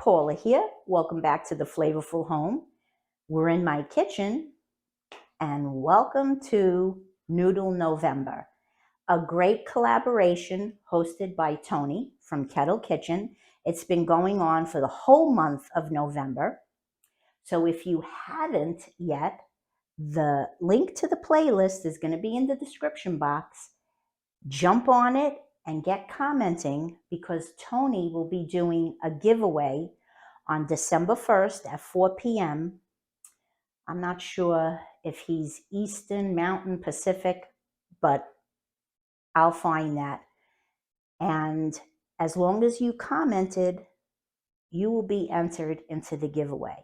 Paula here. Welcome back to the Flavorful Home. We're in my kitchen, and welcome to Noodle November, a great collaboration hosted by Tony from Kettle Kitchen. It's been going on for the whole month of November. So if you haven't yet, the link to the playlist is going to be in the description box. Jump on it and get commenting, because Tony will be doing a giveaway on December 1st at 4 p.m. I'm not sure if he's Eastern, Mountain, Pacific, but I'll find that. And as long as you commented, you will be entered into the giveaway.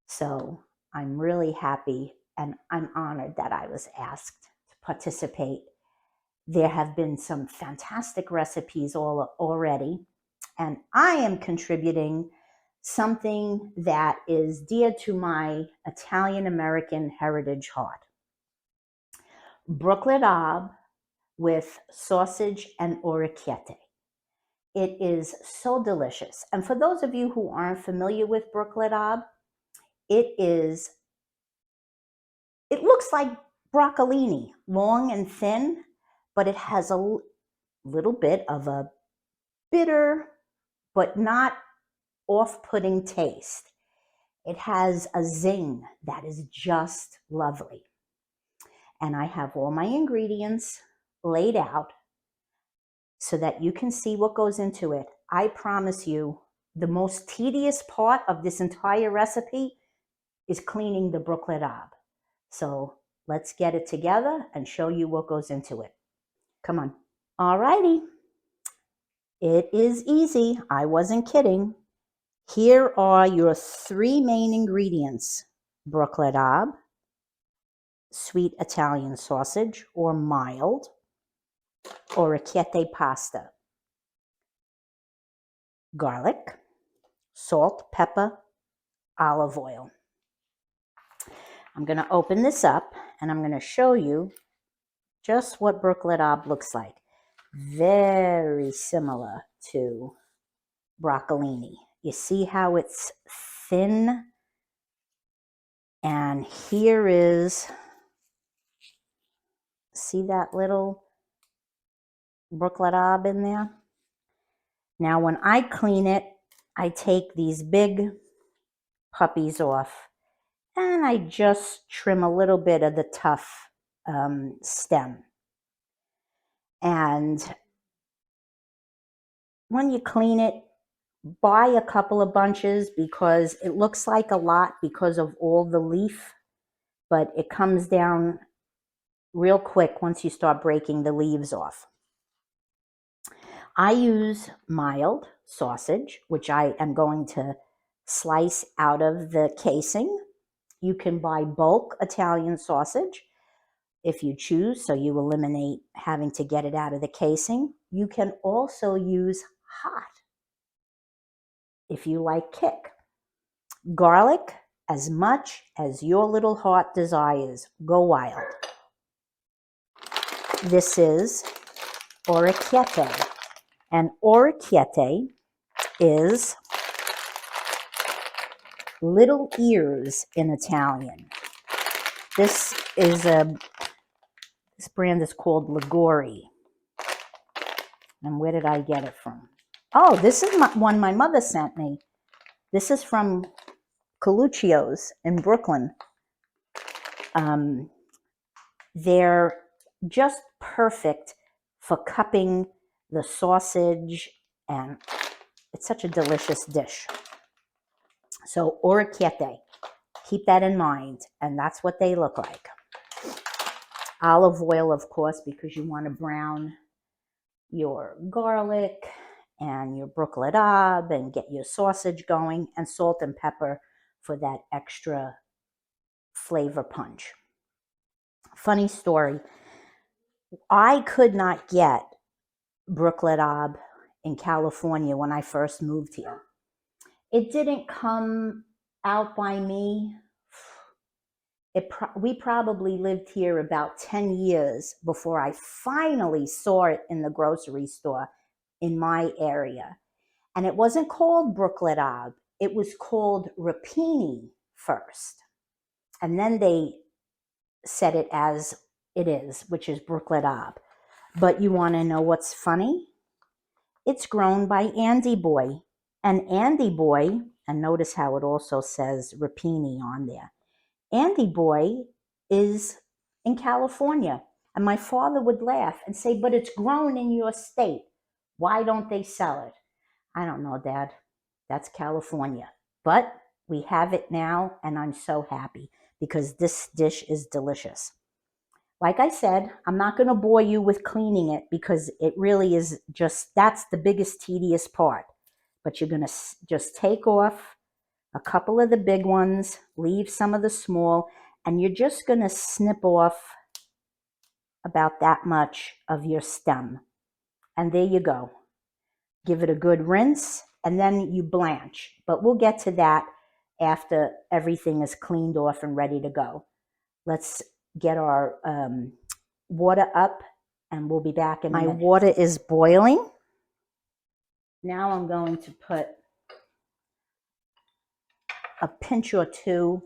So I'm really happy and I'm honored that I was asked to participate. There have been some fantastic recipes already, and I am contributing something that is dear to my Italian-American heritage heart. Broccoli rabe with sausage and orecchiette. It is so delicious. And for those of you who aren't familiar with broccoli rabe, it looks like broccolini, long and thin, but it has a little bit of a bitter but not off-putting taste. It has a zing that is just lovely. And I have all my ingredients laid out so that you can see what goes into it. I promise you, the most tedious part of this entire recipe is cleaning the broccoli rabe. So let's get it together and show you what goes into it. Come on. All righty. It is easy. I wasn't kidding. Here are your three main ingredients: broccoli rabe, sweet Italian sausage or mild, orecchiette pasta, garlic, salt, pepper, olive oil. I'm going to open this up and I'm going to show you just what broccoli rabe looks like. Very similar to broccolini. You see how it's thin? And here is, see that little broccoli rabe in there? Now when I clean it, I take these big puppies off and I just trim a little bit of the tough stem. And when you clean it, buy a couple of bunches, because it looks like a lot because of all the leaf, but it comes down real quick once you start breaking the leaves off. I use mild sausage, which I am going to slice out of the casing. You can buy bulk Italian sausage if you choose, so you eliminate having to get it out of the casing. You can also use hot if you like kick. Garlic, as much as your little heart desires. Go wild. This is orecchiette. And orecchiette is little ears in Italian. This brand is called Ligori. And where did I get it from? Oh, this is one my mother sent me. This is from Coluccio's in Brooklyn. They're just perfect for cupping the sausage, and it's such a delicious dish. So orecchiette, keep that in mind, and that's what they look like. Olive oil, of course, because you want to brown your garlic and your broccoli rabe and get your sausage going, and salt and pepper for that extra flavor punch. Funny story, I could not get broccoli rabe in California when I first moved here. It didn't come out by me. We probably lived here about 10 years before I finally saw it in the grocery store in my area. And it wasn't called brooklet ab. It was called rapini first. And then they said it as it is, which is brooklet ab. But you want to know what's funny? It's grown by Andy Boy. And Andy Boy, and notice how it also says rapini on there. Andy Boy is in California. And my father would laugh and say, but it's grown in your state. Why don't they sell it? I don't know, Dad. That's California. But we have it now, and I'm so happy because this dish is delicious. Like I said, I'm not going to bore you with cleaning it because it really is just, that's the biggest tedious part. But you're going to just take off a couple of the big ones, leave some of the small, and you're just going to snip off about that much of your stem. And there you go. Give it a good rinse, and then you blanch. But we'll get to that after everything is cleaned off and ready to go. Let's get our water up, and we'll be back in a minute. My water is boiling. Now I'm going to put a pinch or two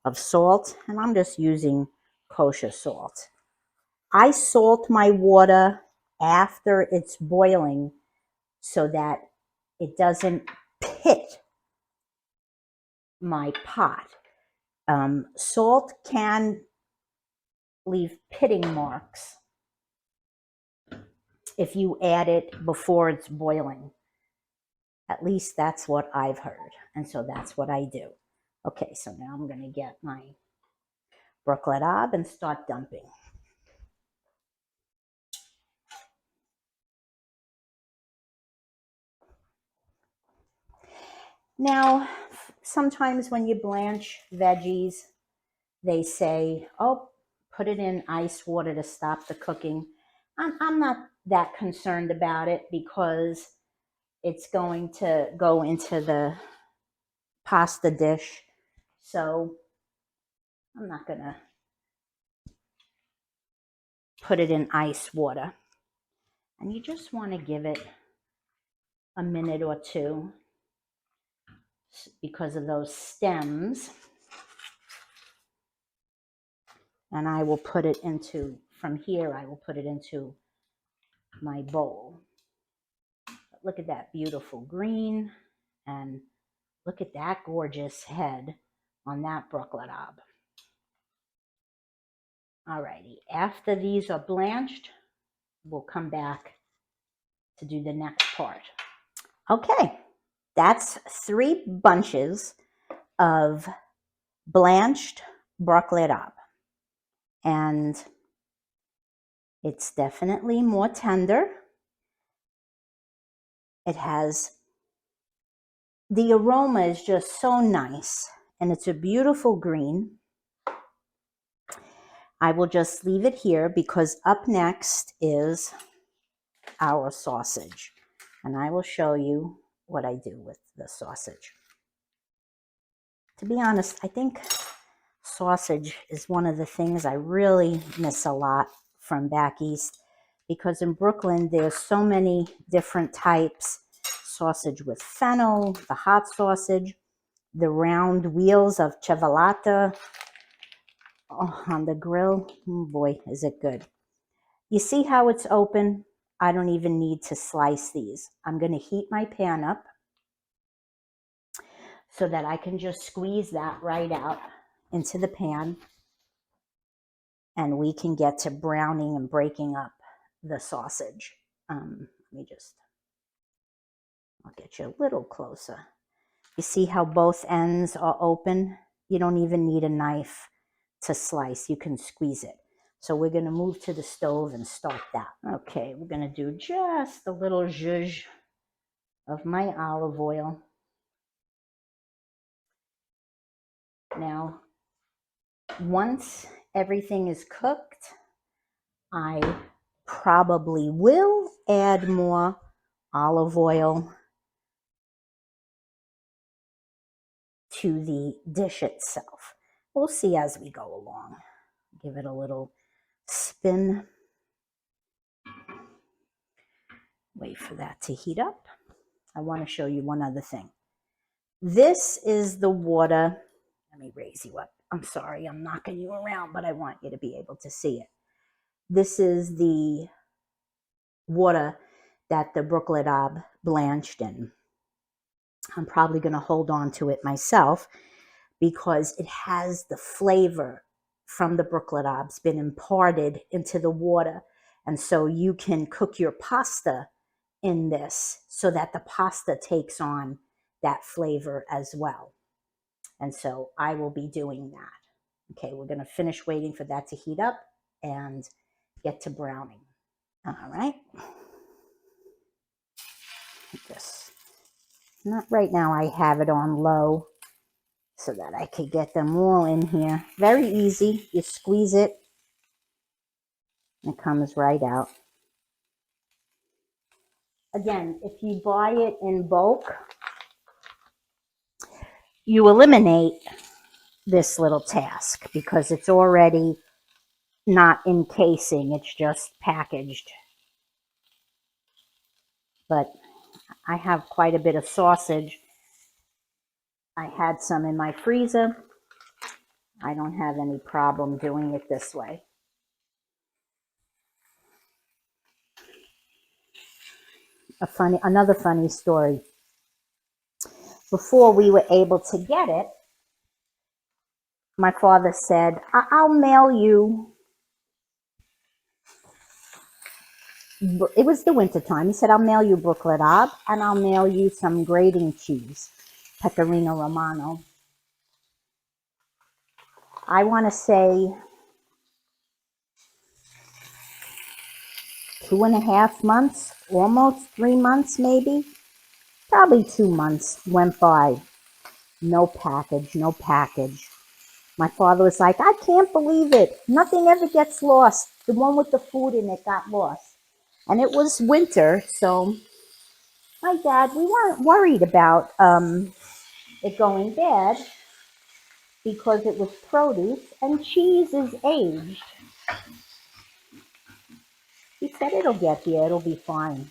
of salt, and I'm just using kosher salt. I salt my water after it's boiling so that it doesn't pit my pot. Salt can leave pitting marks if you add it before it's boiling. At least that's what I've heard, and so that's what I do. Okay, so now I'm going to get my brooklet ab and start dumping. Now, sometimes when you blanch veggies, they say, oh, put it in ice water to stop the cooking. I'm not that concerned about it because it's going to go into the pasta dish. So I'm not going to put it in ice water. And you just want to give it a minute or two because of those stems. And I will put it into, from here, I will put it into my bowl. But look at that beautiful green, and look at that gorgeous head on that brooklet ab. Alrighty, after these are blanched, we'll come back to do the next part. Okay, that's 3 bunches of blanched brooklet ab. And it's definitely more tender. It has, the aroma is just so nice, and it's a beautiful green. I will just leave it here because up next is our sausage. And I will show you what I do with the sausage. To be honest, I think sausage is one of the things I really miss a lot from back east, because in Brooklyn there's so many different types. Sausage with fennel, the hot sausage, the round wheels of ciabatta on the grill. Oh boy, is it good. You see how it's open? I don't even need to slice these. I'm going to heat my pan up so that I can just squeeze that right out into the pan, and we can get to browning and breaking up the sausage. Let me just, I'll get you a little closer. You see how both ends are open? You don't even need a knife to slice. You can squeeze it. So we're going to move to the stove and start that. Okay, we're going to do just a little zhuzh of my olive oil. Now, once everything is cooked, I probably will add more olive oil to the dish itself. We'll see as we go along. Give it a little spin. Wait for that to heat up. I want to show you one other thing. This is the water. Let me raise you up. I'm sorry, I'm knocking you around, but I want you to be able to see it. This is the water that the brooklet blanched in. I'm probably going to hold on to it myself because it has the flavor from the brooklet been imparted into the water. And so you can cook your pasta in this so that the pasta takes on that flavor as well. And so I will be doing that. Okay, we're going to finish waiting for that to heat up and get to browning. All right. Just not right now. I have it on low so that I could get them all in here. Very easy. You squeeze it and it comes right out. Again, if you buy it in bulk, you eliminate this little task because it's already not in casing, it's just packaged. But I have quite a bit of sausage. I had some in my freezer. I don't have any problem doing it this way. Another funny story. Before we were able to get it, my father said, I'll mail you. It was the winter time. He said, I'll mail you brooklet and I'll mail you some grating cheese, Pecorino Romano. I want to say 2.5 months, almost 3 months maybe. Probably 2 months went by. No package, no package. My father was like, I can't believe it. Nothing ever gets lost. The one with the food in it got lost. And it was winter, so my dad, we weren't worried about it going bad because it was produce and cheese is aged. He said, it'll get here, it'll be fine.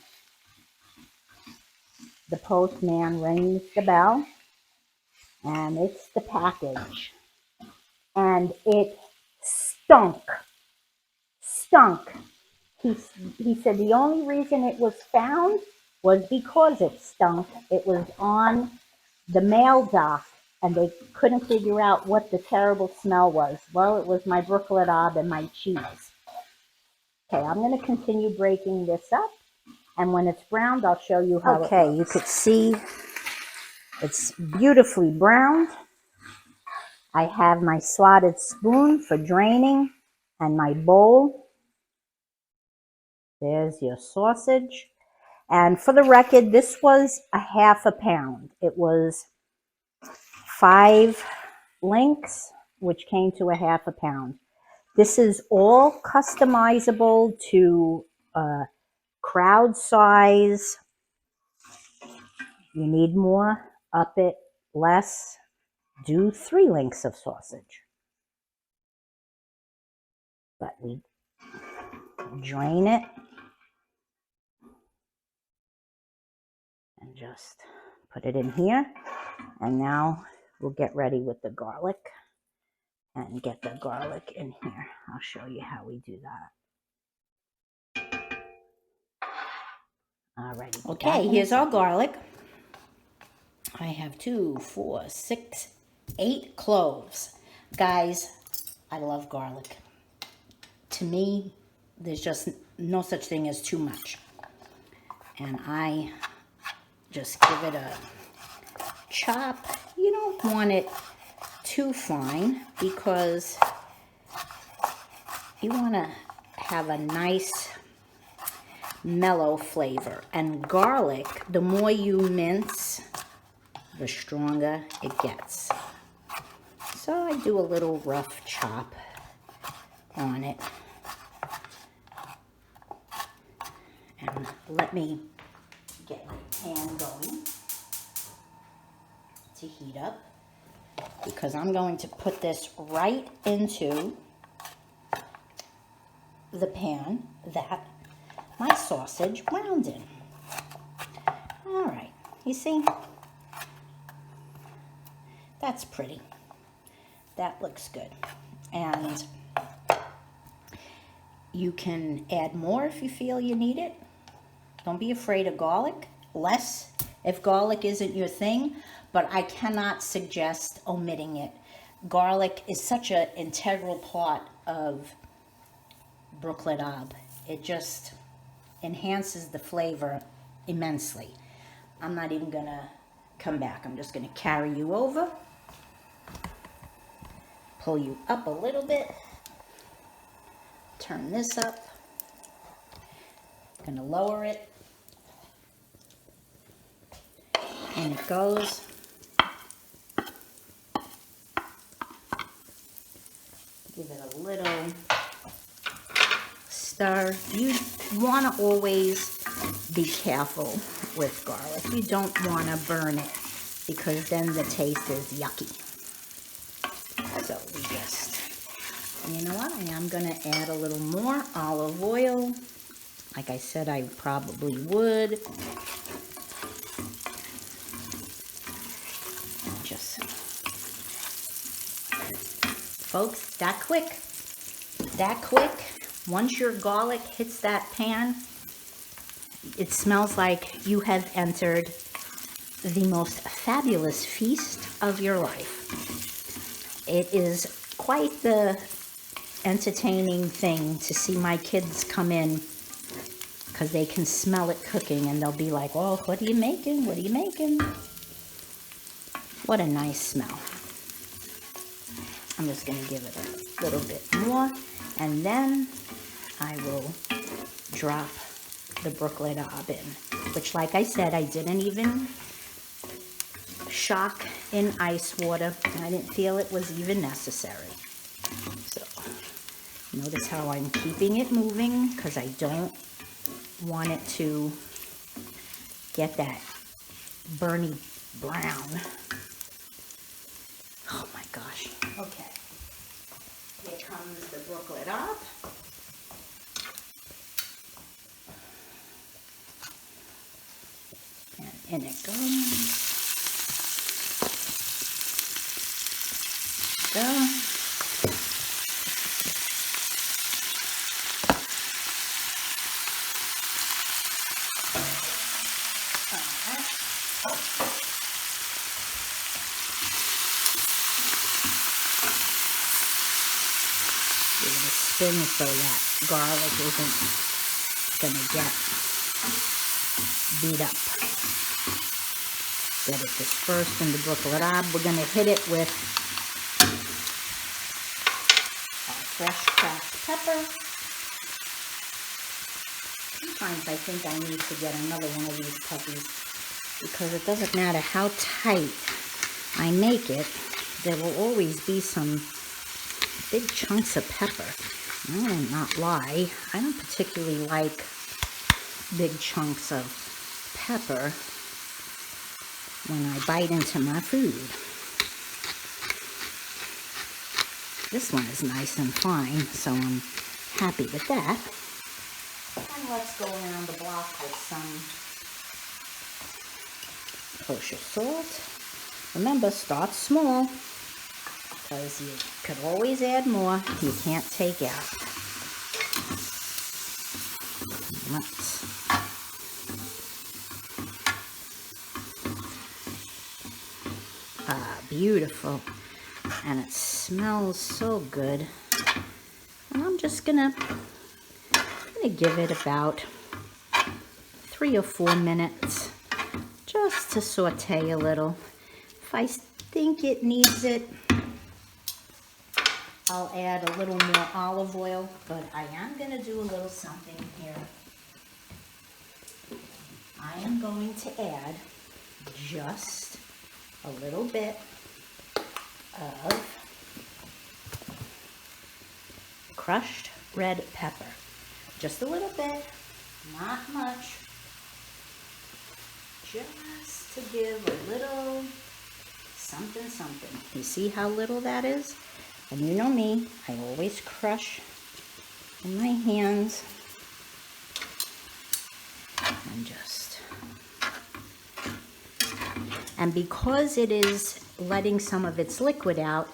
The postman rings the bell, and it's the package. And it stunk. He said the only reason it was found was because it stunk. It was on the mail dock, and they couldn't figure out what the terrible smell was. Well, it was my brooklet and my cheese. Okay, I'm going to continue breaking this up, and when it's browned, I'll show you how it looks. Okay, you could see it's beautifully browned. I have my slotted spoon for draining and my bowl. There's your sausage. And for the record, this was a 1/2 pound. It was 5 links, which came to a 1/2 pound. This is all customizable to crowd size. You need more, up it, less. Do 3 links of sausage. But we drain it and just put it in here. And now we'll get ready with the garlic and get the garlic in here. I'll show you how we do that. All right. Okay, here's our garlic. I have 2, 4, 6, 8 cloves. Guys, I love garlic. To me, there's just no such thing as too much. And I just give it a chop. You don't want it too fine because you want to have a nice mellow flavor. And garlic, the more you mince, the stronger it gets. So I do a little rough chop on it. And let me get my pan going to heat up because I'm going to put this right into the pan that my sausage browned in. All right, You see? That's pretty. That looks good. And you can add more if you feel you need it. Don't be afraid of garlic. Less if garlic isn't your thing, but I cannot suggest omitting it. Garlic is such an integral part of broccoli rabe. It just enhances the flavor immensely. I'm not even gonna come back. I'm just gonna carry you over, pull you up a little bit, turn this up, gonna lower it, and it goes. Give it a little stir. You want to always be careful with garlic. You don't want to burn it because then the taste is yucky. So we just, you know what? I am going to add a little more olive oil. Like I said, I probably would. Just, folks, that quick. Once your garlic hits that pan, it smells like you have entered the most fabulous feast of your life. It is quite the entertaining thing to see my kids come in because they can smell it cooking and they'll be like, "Oh, what are you making? What are you making?" What a nice smell. I'm just going to give it a little bit more, and then I will drop the broccoli rabe in, which, like I said, I didn't even shock in ice water. I didn't feel it was even necessary. So notice how I'm keeping it moving because I don't want it to get that burny brown. Oh my gosh. Okay. Here comes the broccoli rabe. And in it goes. Go. Give it a spin so that garlic isn't going to get beat up. Get it dispersed in the broccoli rabe. We're going to hit it with our fresh cracked pepper. Sometimes I think I need to get another one of these puppies because it doesn't matter how tight I make it, there will always be some big chunks of pepper. I will not lie, I don't particularly like big chunks of pepper when I bite into my food. This one is nice and fine, so I'm happy with that. And let's go around the block with some kosher salt. Remember, start small, because you could always add more. You can't take out. Let's beautiful, and it smells so good. And I'm just gonna give it about 3 or 4 minutes just to saute a little. If I think it needs it, I'll add a little more olive oil, but I am going to do a little something here. I am going to add just a little bit of crushed red pepper. Just a little bit, not much. Just to give a little something, something. You see how little that is? And you know me, I always crush in my hands and just And because it is letting some of its liquid out,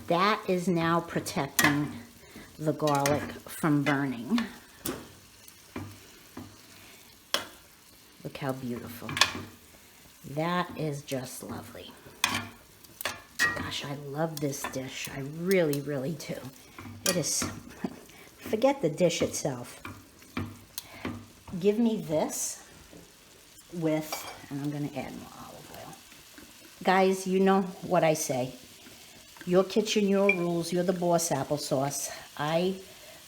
that is now protecting the garlic from burning. Look how beautiful. That is just lovely. Gosh, I love this dish. I really, really do. It is, forget the dish itself. Give me this with, and I'm going to add more olive oil. Guys, you know what I say. Your kitchen, your rules. You're the boss, applesauce.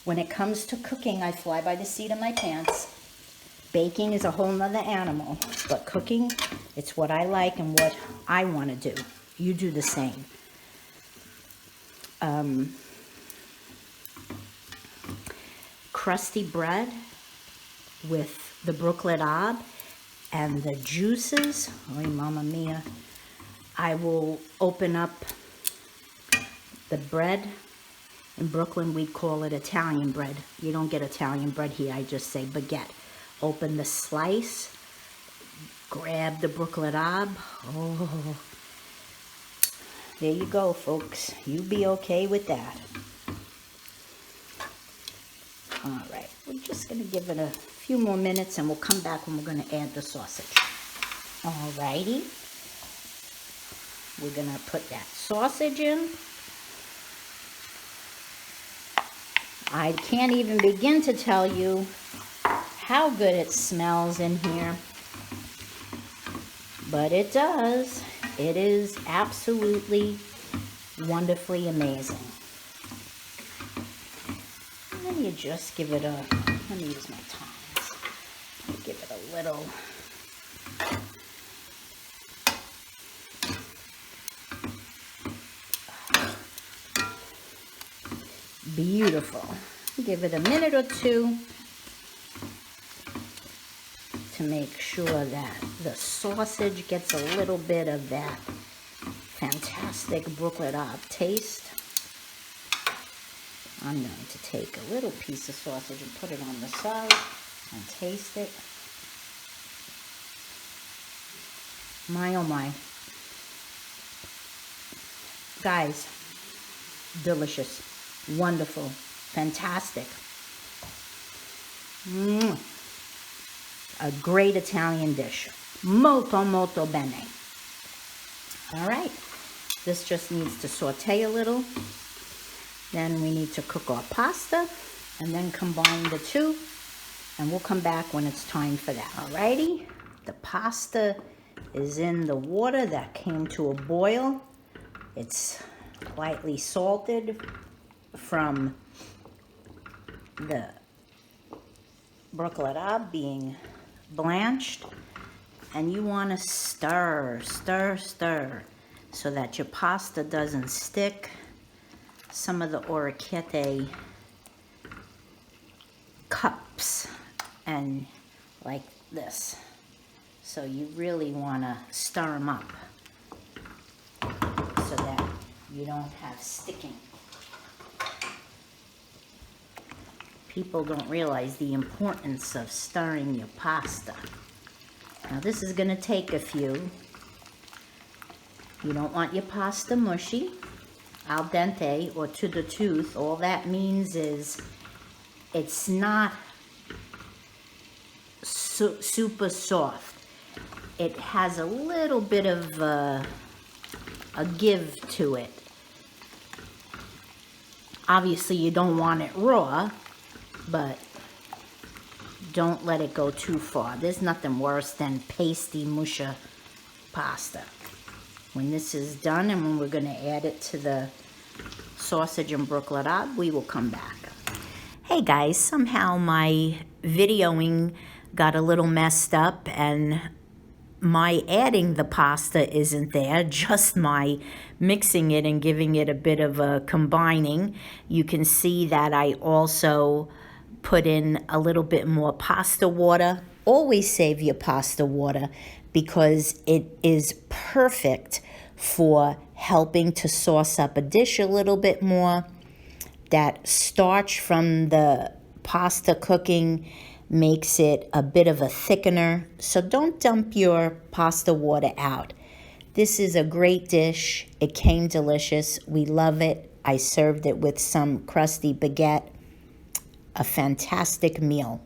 When it comes to cooking, I fly by the seat of my pants. Baking is a whole nother animal, but cooking, it's what I like and what I want to do. You do the same. Crusty bread with the brooklet ab and the juices. Oh, mamma mia. I will open up the bread. In Brooklyn, we call it Italian bread. You don't get Italian bread here. I just say baguette. Open the slice. Grab the brooklet ab. Oh, there you go, folks. You be okay with that. All right. We're just going to give it a few more minutes, and we'll come back when we're going to add the sausage. All righty. We're going to put that sausage in. I can't even begin to tell you how good it smells in here. But it does. It is absolutely wonderfully amazing. And you just give it a, let me use my tongs. Give it a little. Beautiful. Give it a minute or two to make sure that the sausage gets a little bit of that fantastic brooklet ab taste. I'm going to take a little piece of sausage and put it on the side and taste it. My oh my. Guys, delicious, wonderful, fantastic. A great Italian dish. Molto, molto bene. All right. This just needs to saute a little. Then we need to cook our pasta and then combine the two. And we'll come back when it's time for that. All righty. The pasta is in the water that came to a boil. It's lightly salted from the brooklet ab being blanched, and you want to stir so that your pasta doesn't stick. Some of the orecchiette cups and like this, so you really want to stir them up so that you don't have sticking. People don't realize the importance of stirring your pasta. Now this is going to take a few. You don't want your pasta mushy, al dente, or to the tooth. All that means is it's not super soft. It has a little bit of a give to it. Obviously you don't want it raw, but don't let it go too far. There's nothing worse than pasty musha pasta. When this is done and when we're going to add it to the sausage and brooklet ab, we will come back. Hey guys, somehow my videoing got a little messed up and my adding the pasta isn't there, just my mixing it and giving it a bit of a combining. You can see that I also put in a little bit more pasta water. Always save your pasta water because it is perfect for helping to sauce up a dish a little bit more. That starch from the pasta cooking makes it a bit of a thickener. So don't dump your pasta water out. This is a great dish. It came delicious. We love it. I served it with some crusty baguette. A fantastic meal.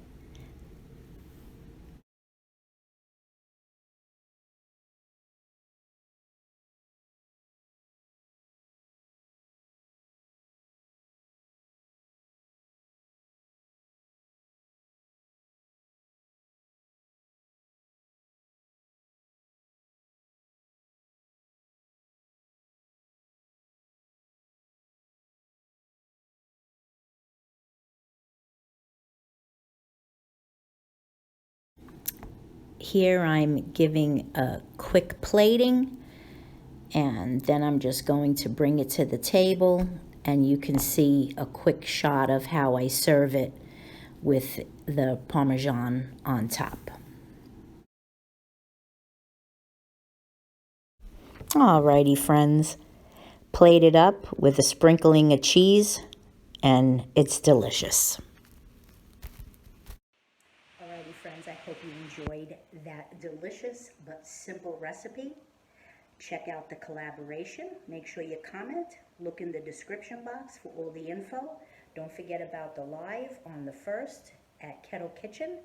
Here I'm giving a quick plating, and then I'm just going to bring it to the table, and you can see a quick shot of how I serve it with the Parmesan on top. Alrighty, friends. Plate it up with a sprinkling of cheese, and it's delicious. Alrighty, friends, I hope you enjoyed that delicious but simple recipe. Check out the collaboration. Make sure you comment. Look in the description box for all the info. Don't forget about the live on the 1st at Kettle Kitchen.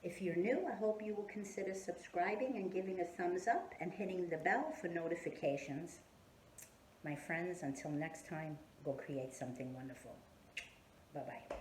If you're new, I hope you will consider subscribing and giving a thumbs up and hitting the bell for notifications. My friends, until next time, go create something wonderful. Bye-bye.